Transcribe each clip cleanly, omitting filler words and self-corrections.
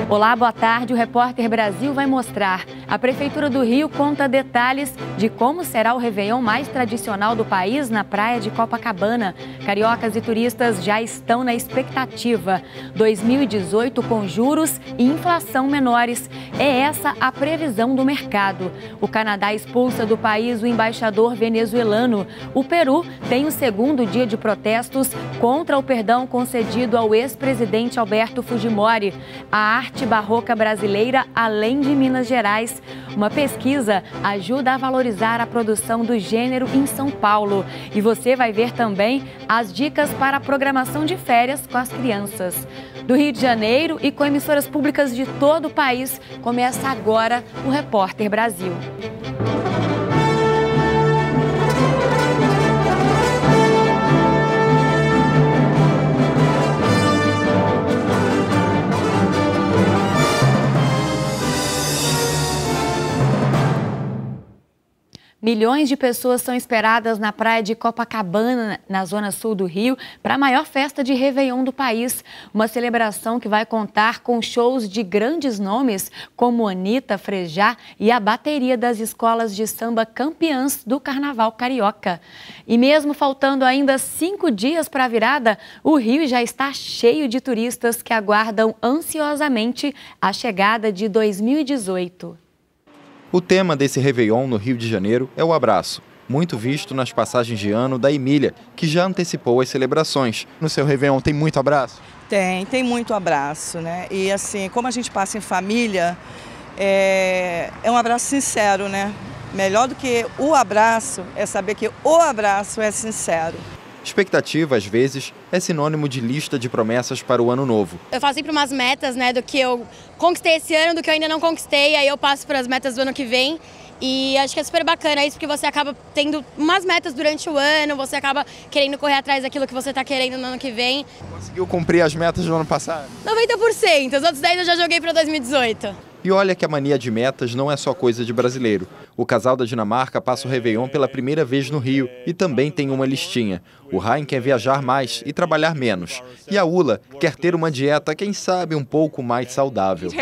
Olá, boa tarde. O Repórter Brasil vai mostrar. A Prefeitura do Rio conta detalhes de como será o Réveillon mais tradicional do país na praia de Copacabana. Cariocas e turistas já estão na expectativa. 2018 com juros e inflação menores. É essa a previsão do mercado. O Canadá expulsa do país o embaixador venezuelano. O Peru tem o segundo dia de protestos contra o perdão concedido ao ex-presidente Alberto Fujimori. A arte barroca brasileira além de Minas Gerais. Uma pesquisa ajuda a valorizar a produção do gênero em São Paulo. E você vai ver também as dicas para a programação de férias com as crianças. Do Rio de Janeiro e com emissoras públicas de todo o país, começa agora o Repórter Brasil. Milhões de pessoas são esperadas na praia de Copacabana, na zona sul do Rio, para a maior festa de Réveillon do país. Uma celebração que vai contar com shows de grandes nomes, como Anitta, Frejá e a bateria das escolas de samba campeãs do Carnaval Carioca. E mesmo faltando ainda 5 dias para a virada, o Rio já está cheio de turistas que aguardam ansiosamente a chegada de 2018. O tema desse Réveillon no Rio de Janeiro é o abraço, muito visto nas passagens de ano da Emília, que já antecipou as celebrações. No seu Réveillon tem muito abraço? Tem muito abraço, né? E assim, como a gente passa em família, é um abraço sincero, né? Melhor do que o abraço é saber que o abraço é sincero. Expectativa, às vezes, é sinônimo de lista de promessas para o ano novo. Eu faço sempre umas metas, né, do que eu conquistei esse ano, do que eu ainda não conquistei, aí eu passo para as metas do ano que vem. E acho que é super bacana isso, porque você acaba tendo umas metas durante o ano, você acaba querendo correr atrás daquilo que você está querendo no ano que vem. Conseguiu cumprir as metas do ano passado? 90%, os outros 10 eu já joguei para 2018. E olha que a mania de metas não é só coisa de brasileiro. O casal da Dinamarca passa o Réveillon pela primeira vez no Rio e também tem uma listinha. O Ryan quer viajar mais e trabalhar menos. E a Ula quer ter uma dieta, quem sabe, um pouco mais saudável.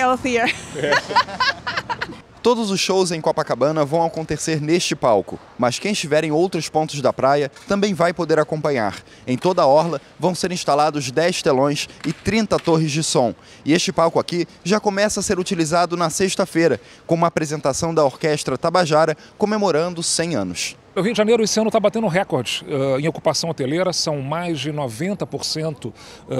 Todos os shows em Copacabana vão acontecer neste palco, mas quem estiver em outros pontos da praia também vai poder acompanhar. Em toda a orla vão ser instalados 10 telões e 30 torres de som. E este palco aqui já começa a ser utilizado na sexta-feira, com uma apresentação da Orquestra Tabajara comemorando 100 anos. O Rio de Janeiro esse ano está batendo recorde em ocupação hoteleira, são mais de 90%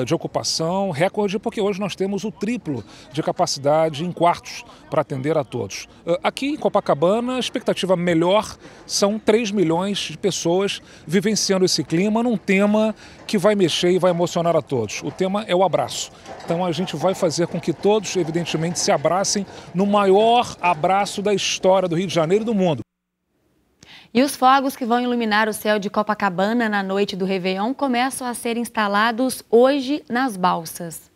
de ocupação, recorde porque hoje nós temos o triplo de capacidade em quartos para atender a todos. Aqui em Copacabana, a expectativa melhor são 3 milhões de pessoas vivenciando esse clima num tema que vai mexer e vai emocionar a todos. O tema é o abraço. Então a gente vai fazer com que todos, evidentemente, se abracem no maior abraço da história do Rio de Janeiro e do mundo. E os fogos que vão iluminar o céu de Copacabana na noite do Réveillon começam a ser instalados hoje nas balsas.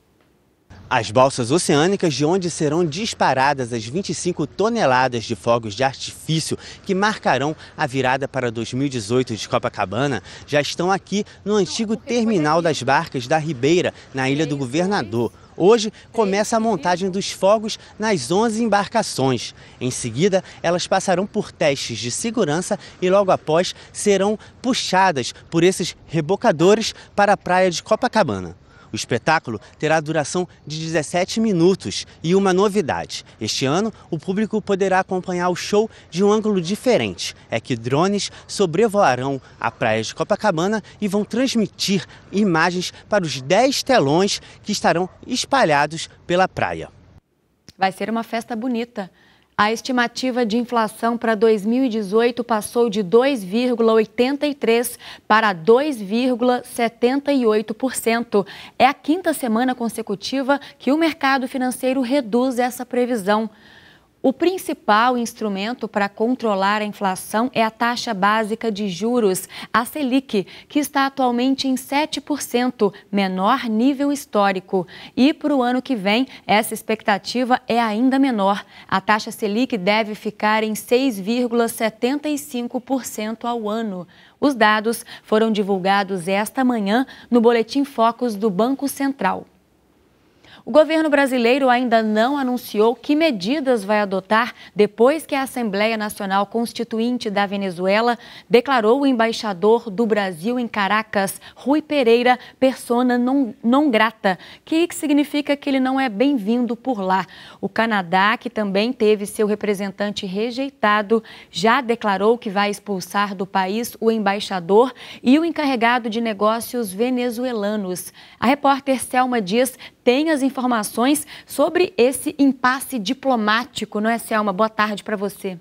As balsas oceânicas, de onde serão disparadas as 25 toneladas de fogos de artifício que marcarão a virada para 2018 de Copacabana, já estão aqui no antigo terminal das barcas da Ribeira, na Ilha do Governador. Hoje começa a montagem dos fogos nas 11 embarcações. Em seguida, elas passarão por testes de segurança e logo após serão puxadas por esses rebocadores para a praia de Copacabana. O espetáculo terá duração de 17 minutos e uma novidade. Este ano, o público poderá acompanhar o show de um ângulo diferente. É que drones sobrevoarão a praia de Copacabana e vão transmitir imagens para os 10 telões que estarão espalhados pela praia. Vai ser uma festa bonita. A estimativa de inflação para 2018 passou de 2,83% para 2,78%. É a quinta semana consecutiva que o mercado financeiro reduz essa previsão. O principal instrumento para controlar a inflação é a taxa básica de juros, a Selic, que está atualmente em 7%, menor nível histórico. E para o ano que vem, essa expectativa é ainda menor. A taxa Selic deve ficar em 6,75% ao ano. Os dados foram divulgados esta manhã no Boletim Focus do Banco Central. O governo brasileiro ainda não anunciou que medidas vai adotar depois que a Assembleia Nacional Constituinte da Venezuela declarou o embaixador do Brasil em Caracas, Rui Pereira, persona non grata, que significa que ele não é bem-vindo por lá. O Canadá, que também teve seu representante rejeitado, já declarou que vai expulsar do país o embaixador e o encarregado de negócios venezuelanos. A repórter Selma Dias tem as informações sobre esse impasse diplomático, não é, Selma? Boa tarde para você.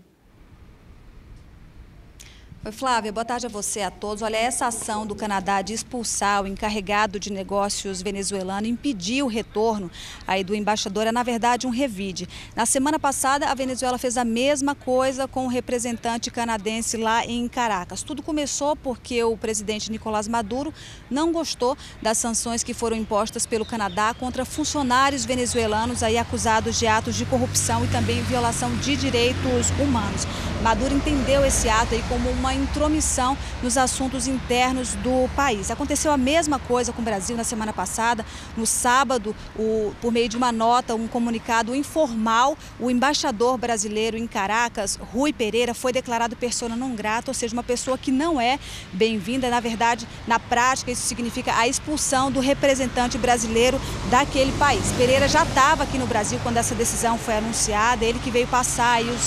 Oi, Flávia, boa tarde a você, a todos. Olha, essa ação do Canadá de expulsar o encarregado de negócios venezuelano, impedir o retorno aí do embaixador, é na verdade um revide. Na semana passada, a Venezuela fez a mesma coisa com o representante canadense lá em Caracas. Tudo começou porque o presidente Nicolás Maduro não gostou das sanções que foram impostas pelo Canadá contra funcionários venezuelanos aí acusados de atos de corrupção e também violação de direitos humanos. Maduro entendeu esse ato aí como uma intromissão nos assuntos internos do país. Aconteceu a mesma coisa com o Brasil na semana passada. No sábado, por meio de uma nota, um comunicado informal, o embaixador brasileiro em Caracas, Rui Pereira, foi declarado persona non grata, ou seja, uma pessoa que não é bem-vinda. Na verdade, na prática, isso significa a expulsão do representante brasileiro daquele país. Pereira já estava aqui no Brasil quando essa decisão foi anunciada, ele que veio passar aí o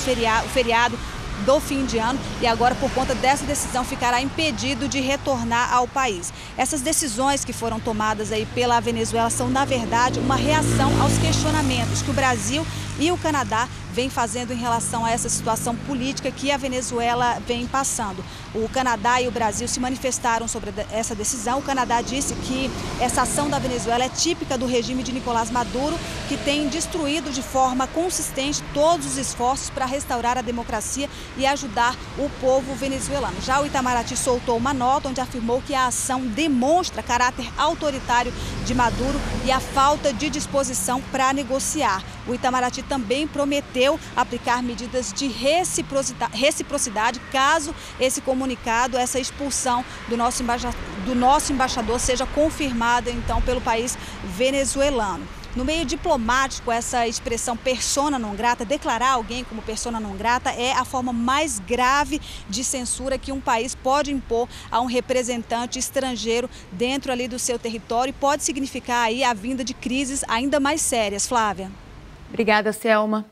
feriado do fim de ano e agora, por conta dessa decisão, ficará impedido de retornar ao país. Essas decisões que foram tomadas aí pela Venezuela são, na verdade, uma reação aos questionamentos que o Brasil e o Canadá vem fazendo em relação a essa situação política que a Venezuela vem passando. O Canadá e o Brasil se manifestaram sobre essa decisão. O Canadá disse que essa ação da Venezuela é típica do regime de Nicolás Maduro, que tem destruído de forma consistente todos os esforços para restaurar a democracia e ajudar o povo venezuelano. Já o Itamaraty soltou uma nota onde afirmou que a ação demonstra caráter autoritário de Maduro e a falta de disposição para negociar. O Itamaraty também prometeu aplicar medidas de reciprocidade caso esse comunicado, essa expulsão do nosso embaixador seja confirmada então pelo país venezuelano. No meio diplomático, essa expressão persona non grata, declarar alguém como persona non grata, é a forma mais grave de censura que um país pode impor a um representante estrangeiro dentro ali do seu território e pode significar aí a vinda de crises ainda mais sérias. Flávia. Obrigada, Selma.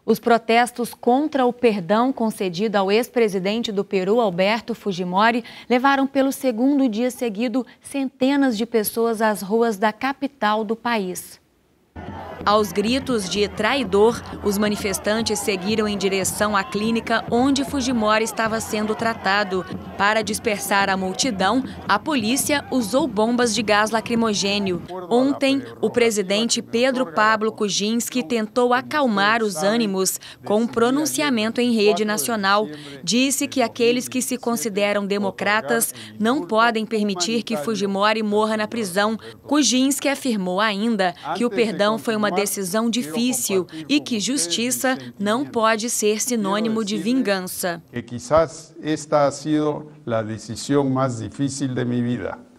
Os protestos contra o perdão concedido ao ex-presidente do Peru, Alberto Fujimori, levaram pelo segundo dia seguido centenas de pessoas às ruas da capital do país. Aos gritos de traidor, os manifestantes seguiram em direção à clínica onde Fujimori estava sendo tratado. Para dispersar a multidão, a polícia usou bombas de gás lacrimogênio. Ontem, o presidente Pedro Pablo Kuczynski tentou acalmar os ânimos com um pronunciamento em rede nacional. Disse que aqueles que se consideram democratas não podem permitir que Fujimori morra na prisão. Kuczynski afirmou ainda que o perdão foi uma decisão difícil e que justiça não pode ser sinônimo de vingança. Quizás esta ha sido a decisão mais difícil de minha vida.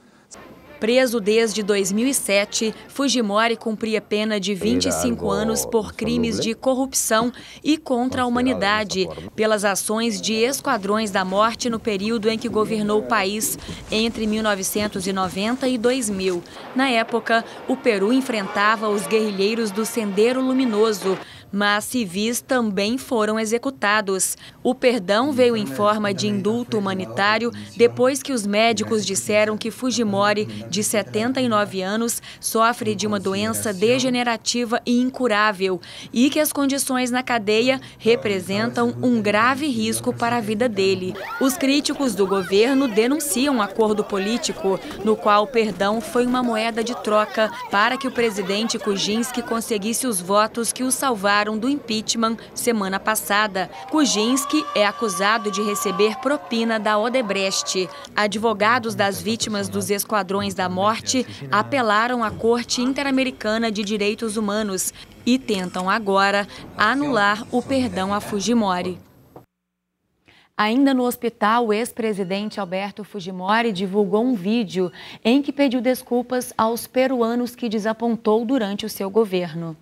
Preso desde 2007, Fujimori cumpria pena de 25 anos por crimes de corrupção e contra a humanidade, pelas ações de esquadrões da morte no período em que governou o país, entre 1990 e 2000. Na época, o Peru enfrentava os guerrilheiros do Sendero Luminoso, mas civis também foram executados. O perdão veio em forma de indulto humanitário depois que os médicos disseram que Fujimori, de 79 anos, sofre de uma doença degenerativa e incurável e que as condições na cadeia representam um grave risco para a vida dele. Os críticos do governo denunciam um acordo político no qual o perdão foi uma moeda de troca para que o presidente Kuczynski conseguisse os votos que o salvaram do impeachment semana passada. Kuczynski é acusado de receber propina da Odebrecht. Advogados das vítimas dos esquadrões da morte apelaram à Corte Interamericana de Direitos Humanos e tentam agora anular o perdão a Fujimori. Ainda no hospital, o ex-presidente Alberto Fujimori divulgou um vídeo em que pediu desculpas aos peruanos que desapontou durante o seu governo.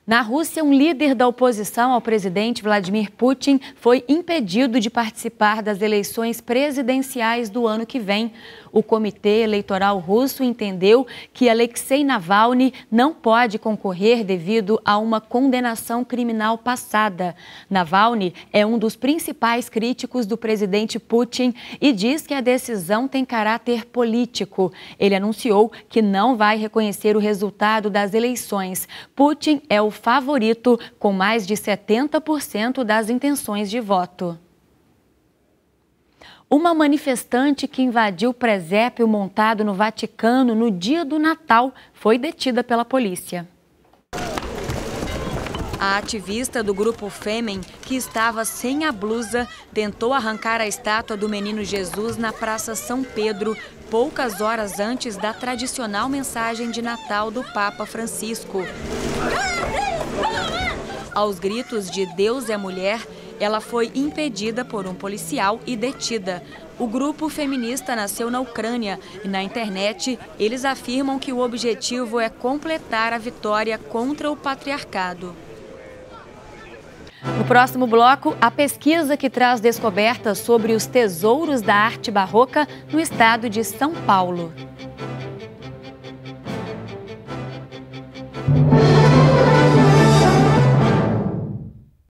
Na Rússia, um líder da oposição ao presidente Vladimir Putin foi impedido de participar das eleições presidenciais do ano que vem. O Comitê Eleitoral Russo entendeu que Alexei Navalny não pode concorrer devido a uma condenação criminal passada. Navalny é um dos principais críticos do presidente Putin e diz que a decisão tem caráter político. Ele anunciou que não vai reconhecer o resultado das eleições. Putin é o favorito, com mais de 70% das intenções de voto. Uma manifestante que invadiu o presépio montado no Vaticano no dia do Natal foi detida pela polícia. A ativista do grupo Fêmen, que estava sem a blusa, tentou arrancar a estátua do Menino Jesus na Praça São Pedro, poucas horas antes da tradicional mensagem de Natal do Papa Francisco. Aos gritos de Deus é mulher, ela foi impedida por um policial e detida. O grupo feminista nasceu na Ucrânia e na internet eles afirmam que o objetivo é completar a vitória contra o patriarcado. No próximo bloco, a pesquisa que traz descobertas sobre os tesouros da arte barroca no estado de São Paulo.